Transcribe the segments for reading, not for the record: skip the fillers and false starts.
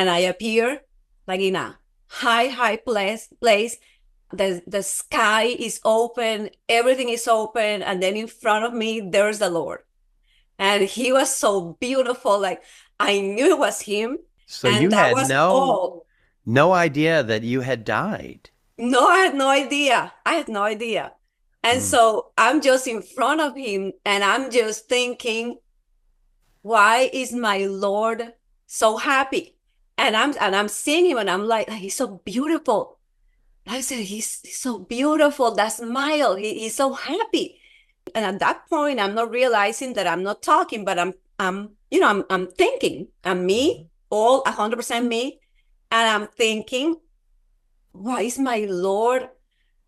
and I appear like in a high place. The sky is open, everything is open, and then in front of me there's the Lord. And he was so beautiful, like I knew it was him, So and you that had was all. no idea that you had died. No, I had no idea. I had no idea. And Hmm. so I'm just in front of him and I'm just thinking, why is my Lord so happy? And I'm seeing him and I'm like, he's so beautiful. I said, he's so beautiful. That smile. He's so happy. And at that point, I'm not realizing that I'm not talking, but I'm thinking. I'm me, all 100% me. And I'm thinking, why is my Lord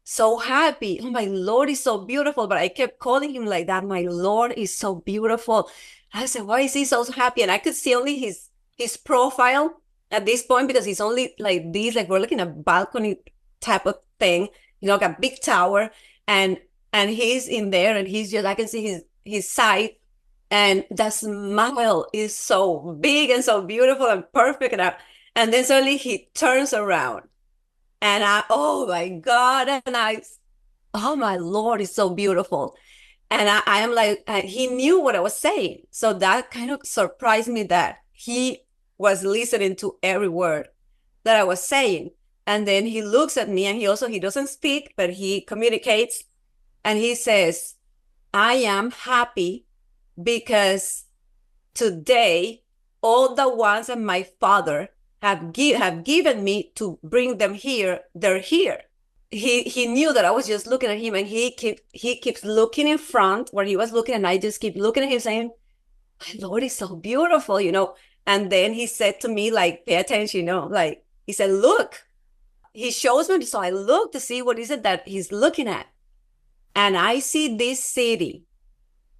so happy? Oh, my Lord is so beautiful. But I kept calling him like that. My Lord is so beautiful. I said, why is he so happy? And I could see only his profile at this point because he's only like this, like we're looking at a balcony type of thing, like a big tower. And and he's in there and he's just I can see his side. And that smile is so big and so beautiful and perfect. And then suddenly he turns around and oh my God. Oh my Lord, it's so beautiful. And I am like, he knew what I was saying. So that kind of surprised me that he was listening to every word that I was saying. And then he looks at me and he doesn't speak, but he communicates and he says, I am happy because today all the ones that my father have given me to bring them here, they're here. He knew that I was just looking at him, and he keeps looking in front where he was looking, and I just keep looking at him saying, my Lord is so beautiful. And then he said to me, like, pay attention, like he said, look. He shows me, so I look to see what is it that he's looking at. And I see this city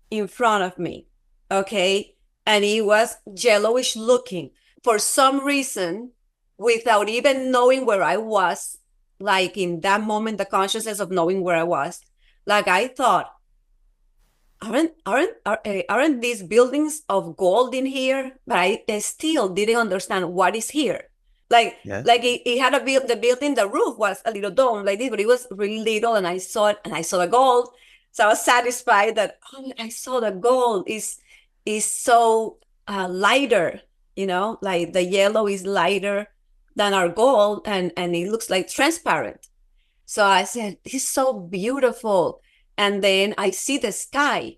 in front of me. Okay. And it was yellowish looking. For some reason, without even knowing where I was, like in that moment, the consciousness of knowing where I was, like I thought, aren't these buildings of gold in here? But I still didn't understand what is here. Like Yes. like it had the building, the roof was a little dome like this, but it was really little, and I saw it, and I saw the gold. So I was satisfied that I saw the gold is so lighter, like the yellow is lighter than our gold, and it looks like transparent. So I said, it's so beautiful. And then I see the sky.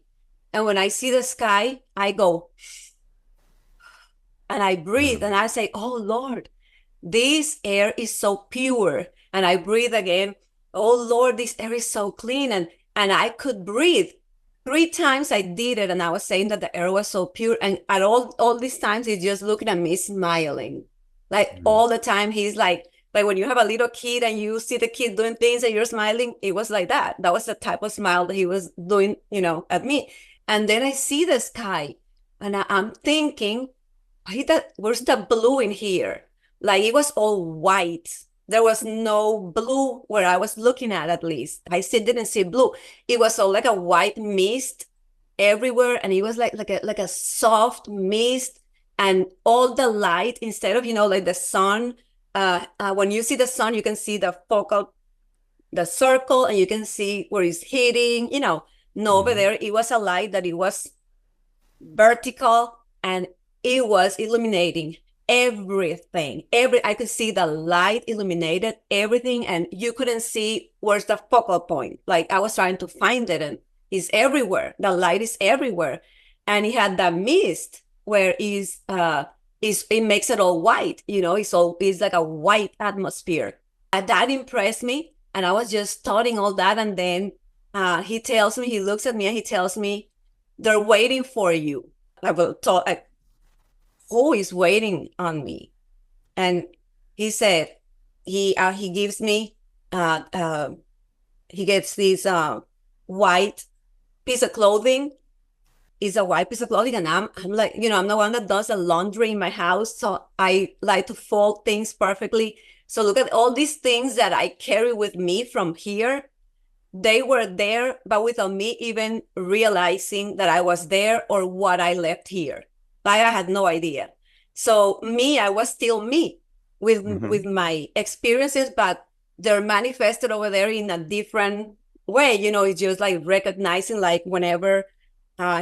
And when I see the sky, I go and I breathe Hmm. and I say, oh Lord, this air is so pure. And I breathe again. Oh Lord, this air is so clean. And I could breathe. 3 times I did it, and I was saying that the air was so pure. And at all these times, he's just looking at me smiling. Like Hmm. all the time, he's like when you have a little kid and you see the kid doing things and you're smiling, it was like that. That was the type of smile that he was doing, at me. And then I see the sky, and I'm thinking, where's the blue in here? Like it was all white. There was no blue where I was looking at least. I still didn't see blue. It was all like a white mist everywhere, and it was like a soft mist, and all the light, instead of like the sun. When you see the sun, you can see the circle, and you can see where it's hitting. No, over Hmm. there it was a light that it was vertical, and it was illuminating everything. I could see the light illuminated everything, and you couldn't see where's the focal point. Like I was trying to find it, and it's everywhere. The light is everywhere. And it had the mist where it makes it all white, it's like a white atmosphere. And that impressed me. And I was just studying all that. And then he looks at me and he tells me, they're waiting for you. I will talk. Who is waiting on me? And he said, he gives me uh, uh, he gets this white piece of clothing. It's a white piece of clothing, and I'm like, I'm the one that does the laundry in my house, so I like to fold things perfectly. So look at all these things that I carry with me from here. They were there, but without me even realizing that I was there or what I left here. Like I had no idea. So me, I was still me with Hmm. my experiences, but they're manifested over there in a different way. It's just like recognizing, like whenever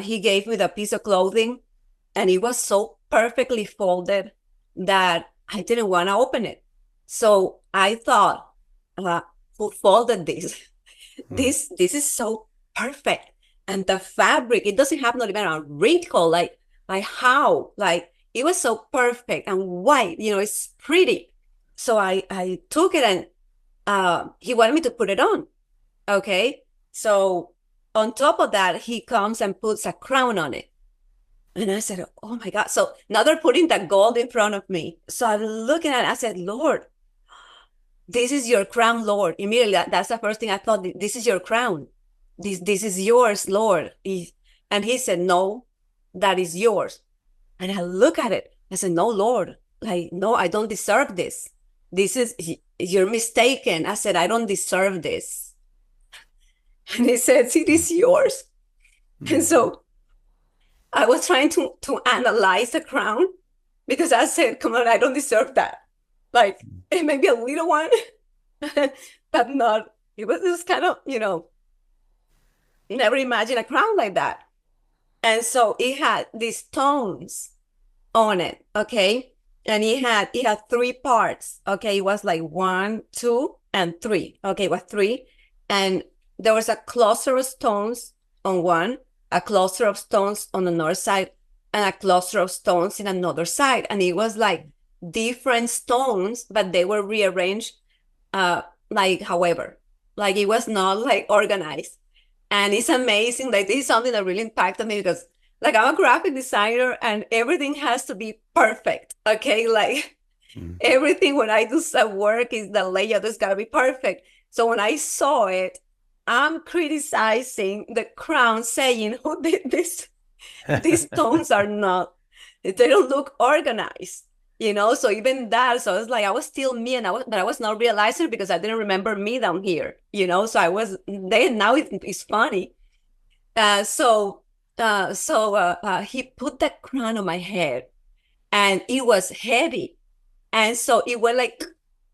he gave me the piece of clothing, and it was so perfectly folded that I didn't want to open it. So I thought, uh, who folded this? This is so perfect. And the fabric, it doesn't have not even a wrinkle. Like how? Like it was so perfect and white, it's pretty. So I took it, and he wanted me to put it on. Okay. So on top of that, he comes and puts a crown on it. And I said, oh my God. So now they're putting that gold in front of me. So I'm looking at it, I said, Lord, this is your crown, Lord. Immediately, that's the first thing I thought. This is your crown. This is yours, Lord. And he said, no, that is yours. And I look at it. I said, no, Lord. Like, no, I don't deserve this. This is, you're mistaken. I said, I don't deserve this. And he says, it is yours. And so I was trying to analyze the crown because I said, come on, I don't deserve that. Like, it may be a little one, but not, it was just kind of, never imagined a crown like that. And so it had these stones on it, okay? And it had three parts, okay? It was like one, two, and three. Okay, it was three. And there was a cluster of stones on one, a cluster of stones on another side, and a cluster of stones in another side. And it was like different stones, but they were rearranged uh like however. Like it was not like organized. And it's amazing. Like this is something that really impacted me because like I'm a graphic designer and everything has to be perfect. Okay. Like everything when I do some work is the layout is gotta be perfect. So when I saw it, I'm criticizing the crown saying, who did this? These tones are not, they don't look organized. So even that, so it's like I was still me, but I was not realizing it because I didn't remember me down here. So I was then now it's funny. He put that crown on my head, and it was heavy, and so it went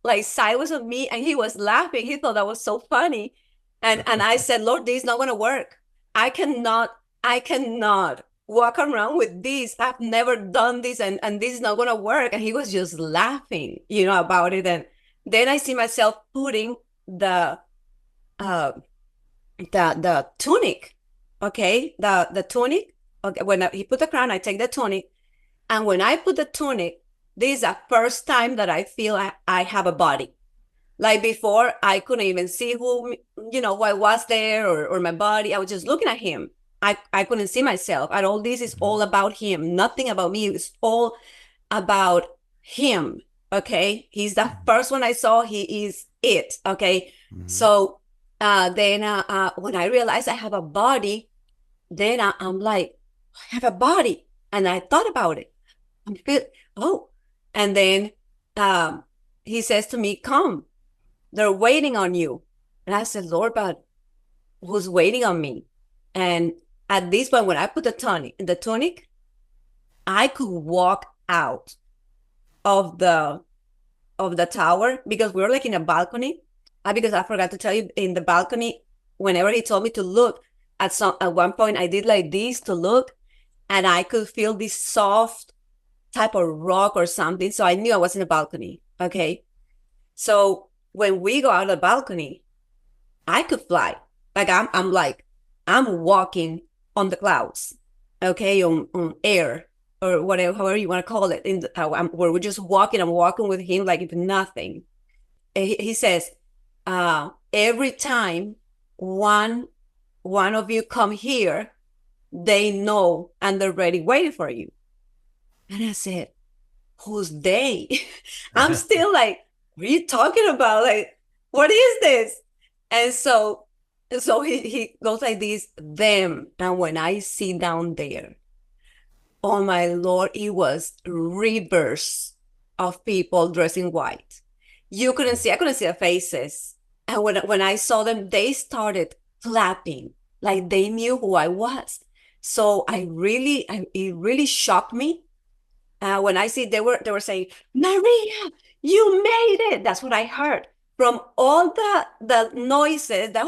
like sideways of me, and he was laughing. He thought that was so funny, and I said, Lord, this is not gonna work. I cannot, I cannot walk around with this. I've never done this, and this is not gonna work. And he was just laughing, about it. And then I see myself putting uh the tunic, okay, the tunic. Okay, when he put the crown, I take the tunic, and when I put the tunic, this is the first time that I feel I have a body. Like before, I couldn't even see who I was there, or my body. I was just looking at him. I couldn't see myself. And all this is all about him. Nothing about me. It's all about him. Okay. He's the first one I saw. He is it. Okay. So then when I realized I have a body, then I'm like, I have a body. And I thought about it. I'm feel, oh. And then he says to me, come, they're waiting on you. And I said, Lord, but who's waiting on me? And at this point, when I put the tunic, I could walk out of the tower because we were like in a balcony. Because I forgot to tell you, in the balcony, whenever he told me to look, at one point I did like this to look, and I could feel this soft type of rock or something. So I knew I was in a balcony. Okay. So when we go out of the balcony, I could fly. Like I'm walking on the clouds, okay, on air or whatever, however you want to call it. Where we're just walking. I'm walking with him like if nothing. He says, every time one one of you come here, they know and they're ready waiting for you. And I said, who's they? I'm still like, what are you talking about? Like, what is this? And so he goes like this, them. And when I see down there, oh my Lord, it was rivers of people dressed in white. I couldn't see their faces. And when I saw them, they started clapping like they knew who I was. So it really shocked me when I see they were saying, Maria, you made it. That's what I heard from all the noises that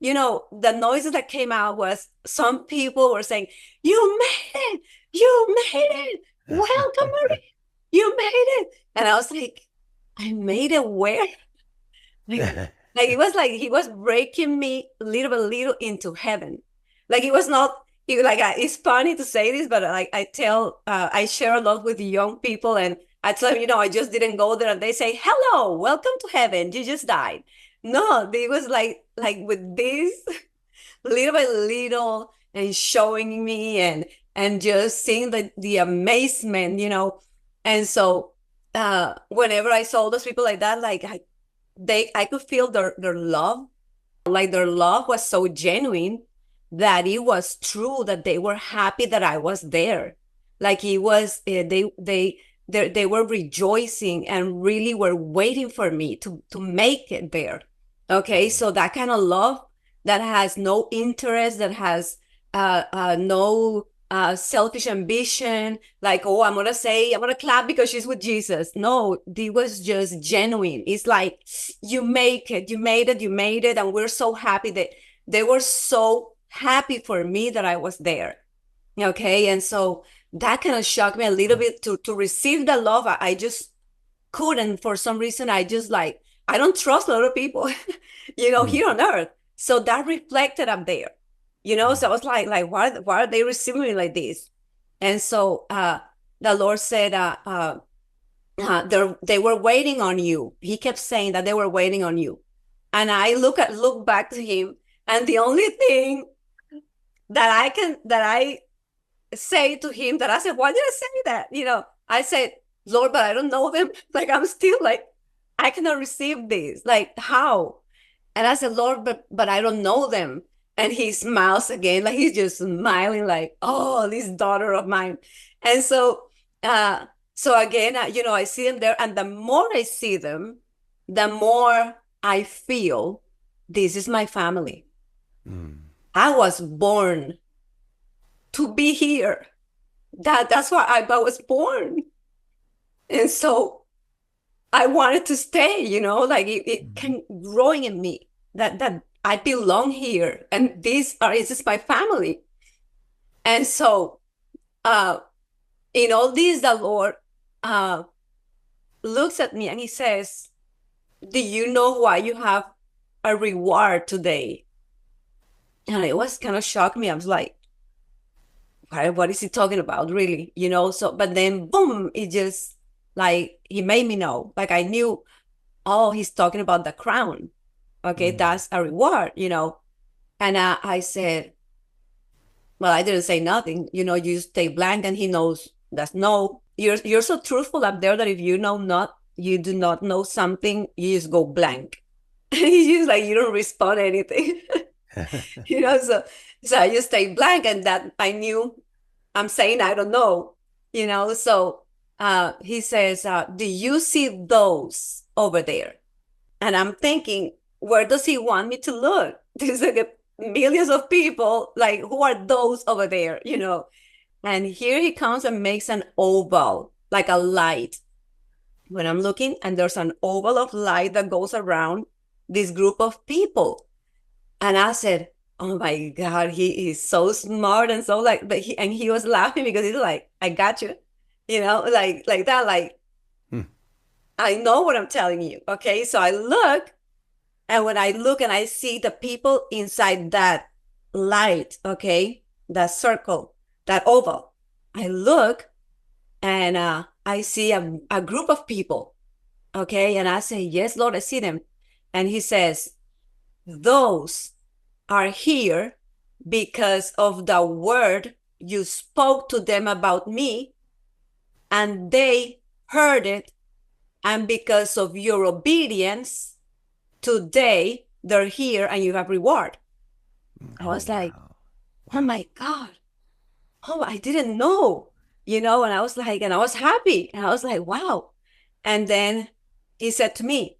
the noises that came out was some people were saying, "You made it, you made it, welcome, Maria, you made it." And I was like, "I made it where?" Like it was like he was breaking me little by little into heaven. Like it was not like it's funny to say this, but like I share a lot with young people, and I tell them, I just didn't go there, and they say, "Hello, welcome to heaven. You just died." No, it was like with this little by little and showing me and just seeing the amazement, and so whenever I saw those people like that, like I could feel their love, like their love was so genuine that it was true, that they were happy that I was there. Like it was they were rejoicing and really were waiting for me to make it there. Okay, so that kind of love that has no interest, that has no selfish ambition, like, oh, I'm gonna clap because she's with Jesus. No, it was just genuine. It's like, you make it, you made it, you made it, and we're so happy that they were so happy for me that I was there. Okay, and so that kind of shocked me a little bit to receive the love. I just couldn't, for some reason. I just like, I don't trust a lot of people, Mm, here on earth. So that reflected up there, so I was like, why are they receiving me like this? And so the Lord said, they were waiting on you. He kept saying that they were waiting on you. And I look back to him, and the only thing that I say to him, that I said, why did I say that? I said, Lord, but I don't know them. Like, I'm still like, I cannot receive this. Like, how? And I said, Lord, but I don't know them. And he smiles again, like he's just smiling, like, oh, this daughter of mine. And uh, so again, I see them there, and the more I see them, the more I feel this is my family. mm, I was born to be here. That's why I was born. And so I wanted to stay, like it mm, can growing in me that I belong here, and this is my family. And so uh in all this, the Lord uh looks at me and he says, do you know why you have a reward today? And it was kind of shocked me. I was like, what is he talking about, really? So but then boom, it just, like, he made me know. Like, I knew, oh, he's talking about the crown. Okay, mm, that's a reward. And I said, well, I didn't say nothing. You stay blank, and he knows that's no. You're so truthful up there that if you do not know something, you just go blank. He's just like, you don't respond anything. So I just stay blank, and that I knew I'm saying I don't know. So he says, do you see those over there? And I'm thinking, where does he want me to look? There's like millions of people. Like, who are those over there? And here he comes and makes an oval, like a light. When I'm looking, and there's an oval of light that goes around this group of people. And I said, oh my God, he is so smart, and so like, and he was laughing because he's like, I got you, like that, like, mm, I know what I'm telling you. Okay. So I look, and when I look and I see the people inside that light, okay, that circle, that oval, I look, and I see a group of people, okay, and I say, yes, Lord, I see them. And he says, those are here because of the word you spoke to them about me, and they heard it. And because of your obedience, today they're here and you have reward. mm. I Oh, was like, wow. oh Wow. my God. Oh, I didn't know, and I was like, and I was happy. And I was like, wow. And then he said to me,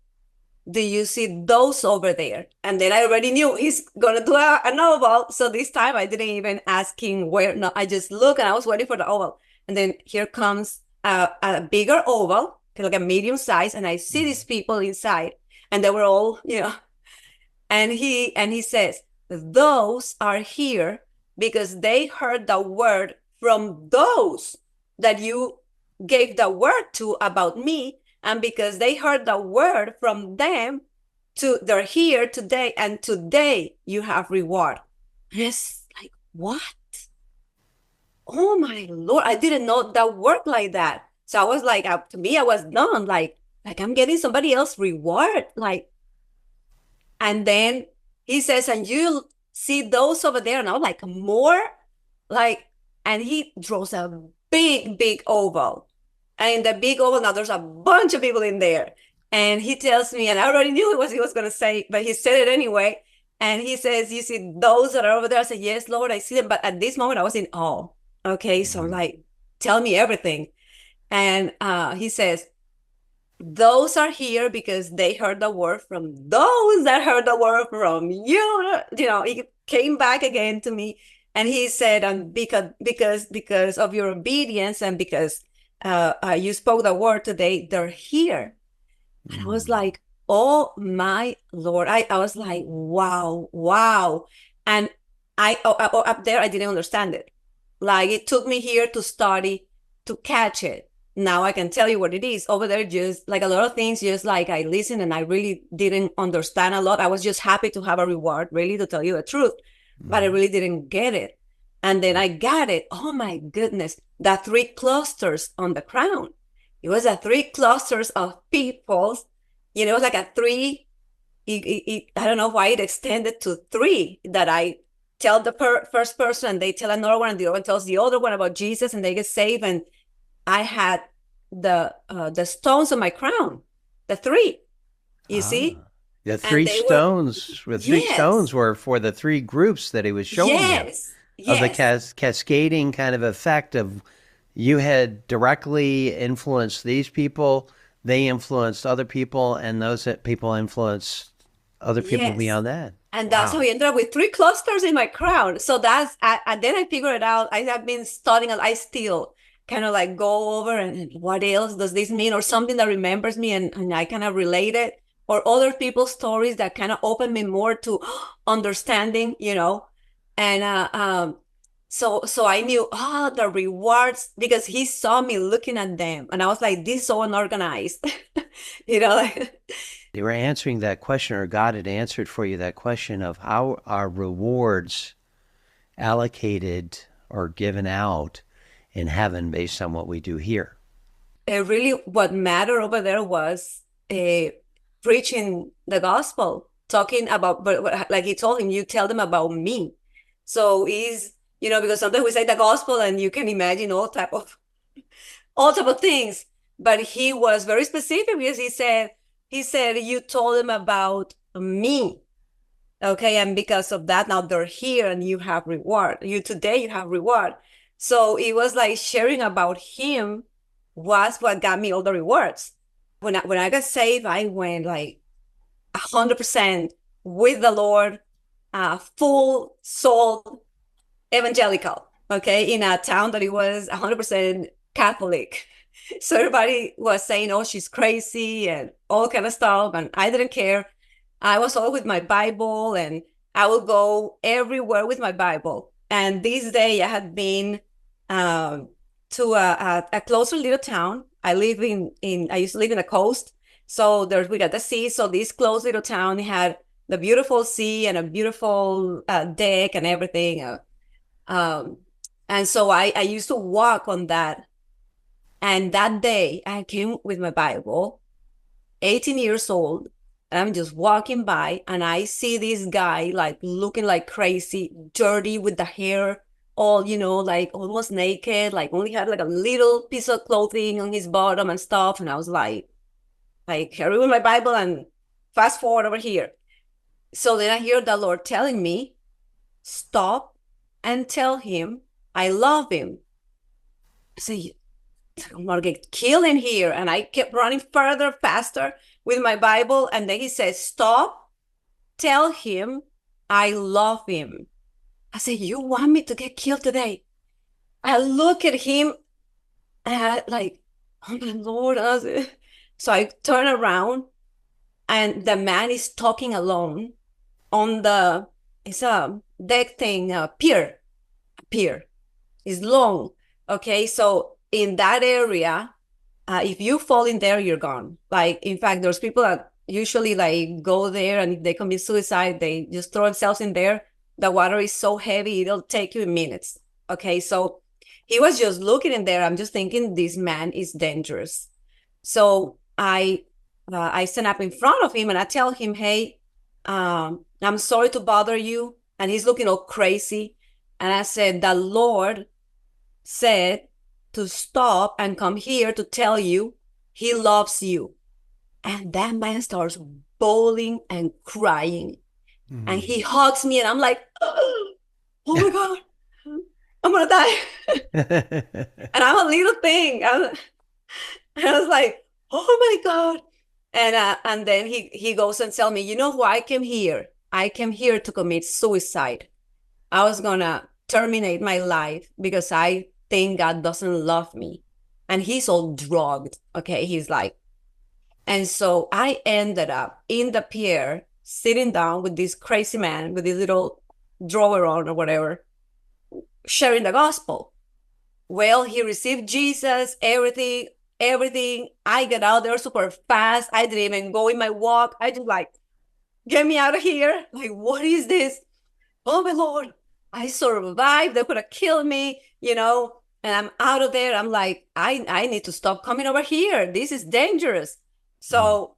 do you see those over there? And then I already knew he's gonna do an oval. So this time I didn't even ask him where. No, I just looked, and I was waiting for the oval. And then here comes a bigger oval, like a medium size, and I see these people inside, and they were all, and he says, those are here because they heard the word from those that you gave the word to about me, and because they heard the word from them, they're here today, and today you have reward. It's like, what? Oh my Lord, I didn't know that worked like that. So I was like, to me, I was done. Like I'm getting somebody else reward. And then he says, and you see those over there. And I was like, more? Like, and he draws a big, big oval. And in the big oval, now there's a bunch of people in there. And he tells me, and I already knew what he was going to say, but he said it anyway. And he says, you see those that are over there? I said, yes, Lord, I see them. But at this moment, I was in awe. Okay, so Mm. like, tell me everything. And he says, those are here because they heard the word from those that heard the word from you. He came back again to me, and he said, and because of your obedience, and because you spoke the word today, they're here. And I was Mm. like, oh my Lord. I was like, wow, wow. And up there, I didn't understand it. Like it took me here to study to catch it. Now I can tell you what it is. Over there, just like a lot of things, just like I listened and I really didn't understand a lot. I was just happy to have a reward, really, to tell you the truth. But I Mm. really didn't get it. And then I got it. Oh my goodness. The three clusters on the crown. It was a three clusters of people. It was like a three. I don't know why it extended to three, that I tell the first person and they tell another one, and the other one tells the other one about Jesus, and they get saved. And I had the stones on my crown, the three, you see, Ah. The and three they were, stones, the three yes, stones were for the three groups that he was showing you yes, of the yes, cascading kind of effect of you had directly influenced these people, they influenced other people, and those people influenced other people yes. beyond that. And that's how Wow. we ended up with three clusters in my crown. So and then I figured it out. I have been studying, I still kind of like go over and what else does this mean, or something that remembers me, and I kind of relate it, or other people's stories that kind of open me more to understanding. And so I knew, the rewards, because he saw me looking at them, and I was like, this is so unorganized, like. You were answering that question, or God had answered for you that question of how are rewards allocated or given out in heaven based on what we do here. Really what mattered over there was preaching the gospel, talking about, but like he told him, you tell them about me. So because sometimes we say the gospel and you can imagine all type of things, but he was very specific, because he said you told them about me. Okay, and because of that, now they're here and you have reward. You have reward. So it was like sharing about him was what got me all the rewards. When I got saved, I went like 100% with the Lord, full soul evangelical. Okay, in a town that it was 100% Catholic. So everybody was saying, "Oh, she's crazy," and all kind of stuff, and I didn't care. I was all with my Bible, and I would go everywhere with my Bible. And this day, I had been um, to a closer little town. I used to live in the coast, so we got the sea. So this close little town had the beautiful sea and a beautiful deck and everything. Um, and so I used to walk on that. And that day, I came with my Bible, 18 years old, and I'm just walking by, and I see this guy like looking like crazy, dirty, with the hair all, like almost naked, like only had like a little piece of clothing on his bottom and stuff. And I was like carry with my Bible and fast forward over here. So then I hear the Lord telling me, stop and tell him I love him. I say, I'm gonna get killed in here. And I kept running further, faster with my Bible. And then he says, stop, tell him I love him. I said, you want me to get killed today? I look at him, like, Oh my Lord. So I turn around and the man is talking alone on it's a deck thing, pier. It's long. Okay. So in that area, if you fall in there, you're gone. Like, in fact, there's people that usually like go there and if they commit suicide, they just throw themselves in there. The water is so heavy, it'll take you minutes. Okay. So he was just looking in there. I'm just thinking this man is dangerous. So I stand up in front of him and I tell him, hey, I'm sorry to bother you. And he's looking all crazy. And I said, the Lord said to stop and come here to tell you he loves you. And that man starts bawling and crying. And he hugs me, and I'm like, oh my God, I'm gonna die. And I'm a little thing. And I was like, oh my God. And then he goes and tell me, you know why I came here? I came here to commit suicide. I was gonna terminate my life because I think God doesn't love me. And he's all drugged. Okay. He's like, and so I ended up in the pier sitting down with this crazy man with his little drawer on or whatever, sharing the gospel. Well, he received Jesus, everything. I got out there super fast. I didn't even go in my walk. I just like, get me out of here. Like, what is this? Oh my Lord, I survived. They could have killed me, and I'm out of there. I'm like, I need to stop coming over here. This is dangerous. So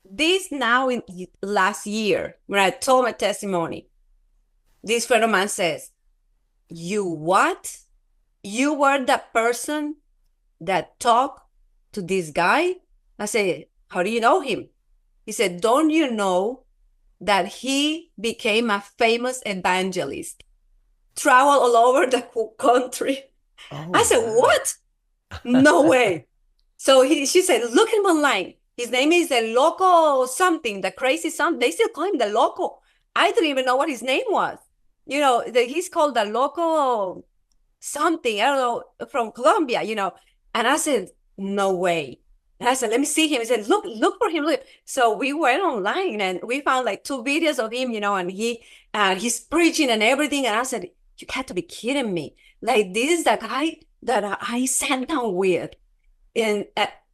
this now in last year, when I told my testimony, this friend of mine says, you what? You were the person that talked to this guy? I said, how do you know him? He said, don't you know that he became a famous evangelist, traveled all over the country? Oh, I said, wow. what? No way. So she said, look him online. His name is the Loco something, the crazy something. They still call him the Loco. I didn't even know what his name was. He's called the Loco something, I don't know, from Colombia. And I said, no way. And I said, let me see him. He said, look for him. Look. So we went online and we found like 2 videos of him, and he's preaching and everything. And I said, you got to be kidding me. Like, this is the guy that I sat down with. And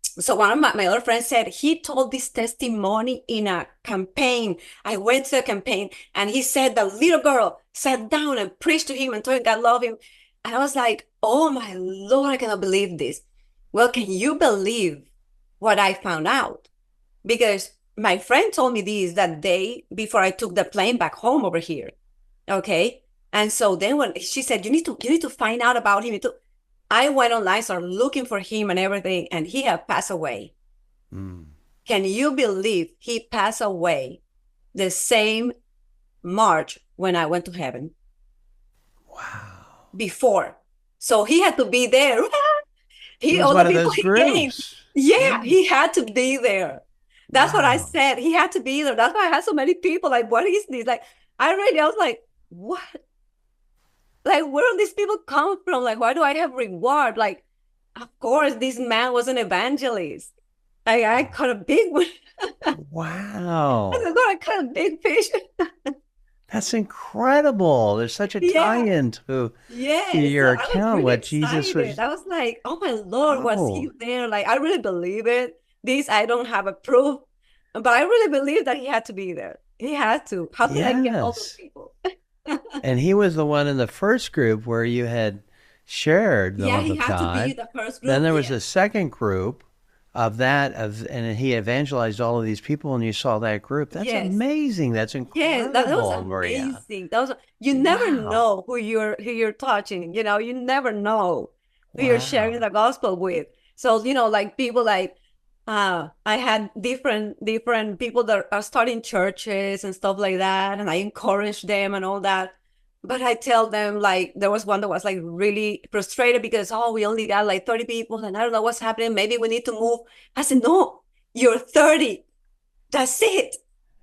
so one of my other friends said he told this testimony in a campaign. I went to a campaign and he said the little girl sat down and preached to him and told him God loved him. And I was like, oh my Lord, I cannot believe this. Well, can you believe what I found out? Because my friend told me this that day before I took the plane back home over here. Okay. And so then when she said, you need to find out about him. I went online, started looking for him and everything, and he had passed away. Can you believe he passed away the same March when I went to heaven? Wow. Before. So he had to be there. He was All the one of people those he came. groups. Yeah, he had to be there. That's what I Wow. said. He had to be there. That's why I had so many people. Like, what is this? Like, I was like, what? Like, where do these people come from? Like, why do I have reward? Like, of course, this man was an evangelist. I caught a big one. Wow. I caught a big fish. That's incredible. There's such a Yeah. tie-in to Yes. So your I was account, really what Jesus excited. was. I was like, oh my Lord, was he Oh, there? Like, I really believe it. This, I don't have a proof, but I really believe that he had to be there. He had to. How did I get all those yes. people? And he was the one in the first group where you had shared the Yeah, love he of had to be God. the first Then group. there was Yes. a second group and he evangelized all of these people, and you saw that group. That's Yes. amazing. That's Yes, that was incredible, Maria. amazing. You never Wow. know who you're touching. You never know who you're sharing Wow. the gospel with. So, like people like I had different people that are starting churches and stuff like that, and I encourage them and all that. But I tell them, like, there was one that was like really frustrated because, oh, we only got like 30 people and I don't know what's happening. Maybe we need to move. I said, no, you're 30. That's it.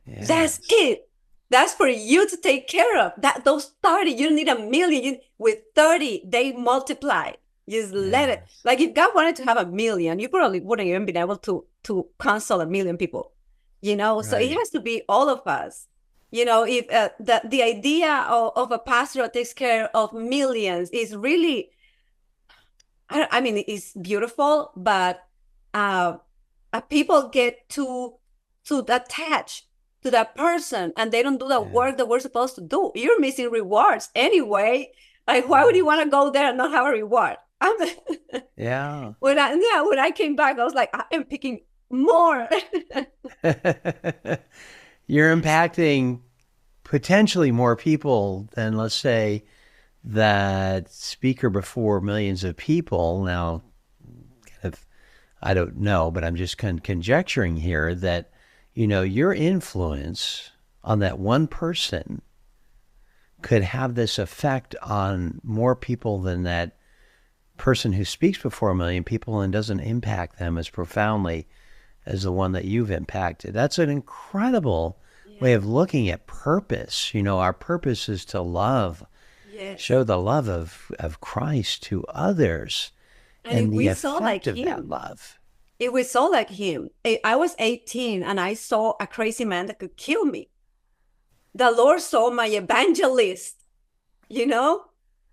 That's Yes. it. That's for you to take care of. Those 30, you don't need a million. With 30, they multiply. Just let it. Yes. Like if God wanted to have a million, you probably wouldn't even been able to counsel a million people. So it Right. has to be all of us. If the idea of a pastor that takes care of millions is really, I mean, it's beautiful, but uh, people get too attached to that person, and they don't do the Yeah. work that we're supposed to do. You're missing rewards anyway. Like, why would you want Yes. to go there and not have a reward? Yeah. When I came back, I was like, I am picking more. You're impacting potentially more people than, let's say, that speaker before millions of people. Now, kind of, I don't know, but I'm just conjecturing here that, your influence on that one person could have this effect on more people than that person who speaks before a million people and doesn't impact them as profoundly as the one that you've impacted. That's an incredible way Yeah. of looking at purpose. Our purpose is to love, Yes. show the love of Christ to others And if and the we saw effect like of that him, love. if we saw like him, I was 18 and I saw a crazy man that could kill me. The Lord saw my evangelist, you know?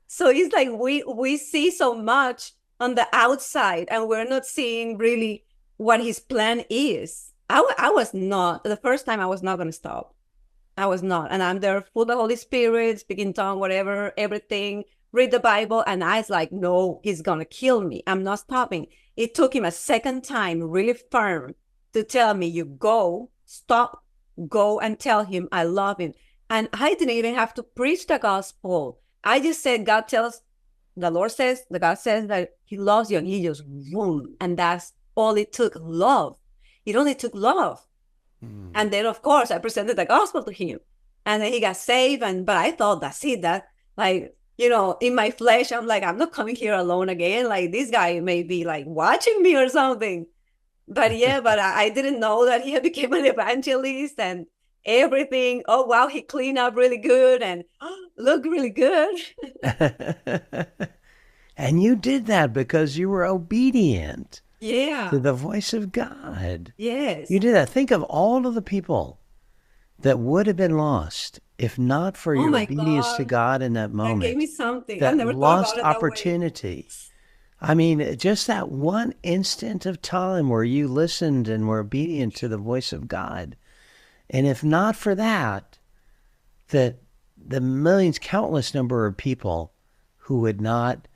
So it's like we see so much on the outside and we're not seeing really what his plan is. I was not, the first time I was not going to stop. I was not. And I'm there full of the Holy Spirit, speaking tongue, whatever, everything, read the Bible. And I was like, no, he's going to kill me. I'm not stopping. It took him a second time, really firm, to tell me, you go, stop, go and tell him I love him. And I didn't even have to preach the gospel. I just said, the Lord says, the God says that he loves you. And he just, boom. And that's all it took, love. It only took love. Mm. And then, of course, I presented the gospel to him, and then he got saved. But I thought that's it. That like in my flesh, I'm like, I'm not coming here alone again. Like this guy may be like watching me or something. But yeah, but I didn't know that he had become an evangelist and everything. Oh wow, he cleaned up really good and looked really good. And you did that because you were obedient to Yeah. the voice of God. You Yes. did that. Think of all of the people that would have been lost if not for Oh your my obedience to God, God in that that gave me moment. something. I've That never thought lost about it that way. opportunity. I mean, just that one instant of time where you listened and were obedient to the voice of God. And if not for that, that the millions, countless number of people who would not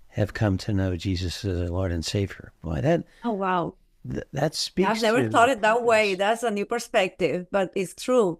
have come to know Jesus as their Lord and Savior. Boy, Oh wow. that I've speaks never to thought the it that way. purpose. That's a new perspective, but it's true.